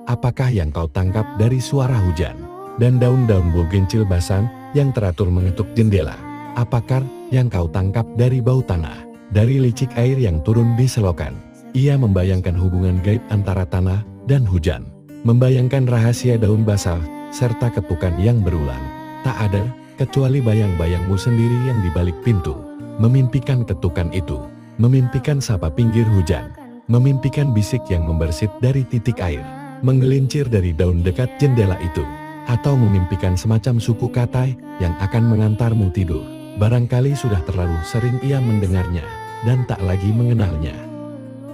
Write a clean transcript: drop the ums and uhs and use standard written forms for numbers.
Apakah yang kau tangkap dari suara hujan? Dan daun-daun bougainville basah yang teratur mengetuk jendela? Apakah yang kau tangkap dari bau tanah? Dari licik air yang turun di selokan? Ia membayangkan hubungan gaib antara tanah dan hujan. Membayangkan rahasia daun basah serta ketukan yang berulang. Tak ada kecuali bayang-bayangmu sendiri yang di balik pintu. Memimpikan ketukan itu. Memimpikan sapa pinggir hujan. Memimpikan bisik yang membersit dari titik air. Menggelincir dari daun dekat jendela itu. Atau memimpikan semacam suku kata yang akan mengantarmu tidur. Barangkali sudah terlalu sering ia mendengarnya dan tak lagi mengenalnya.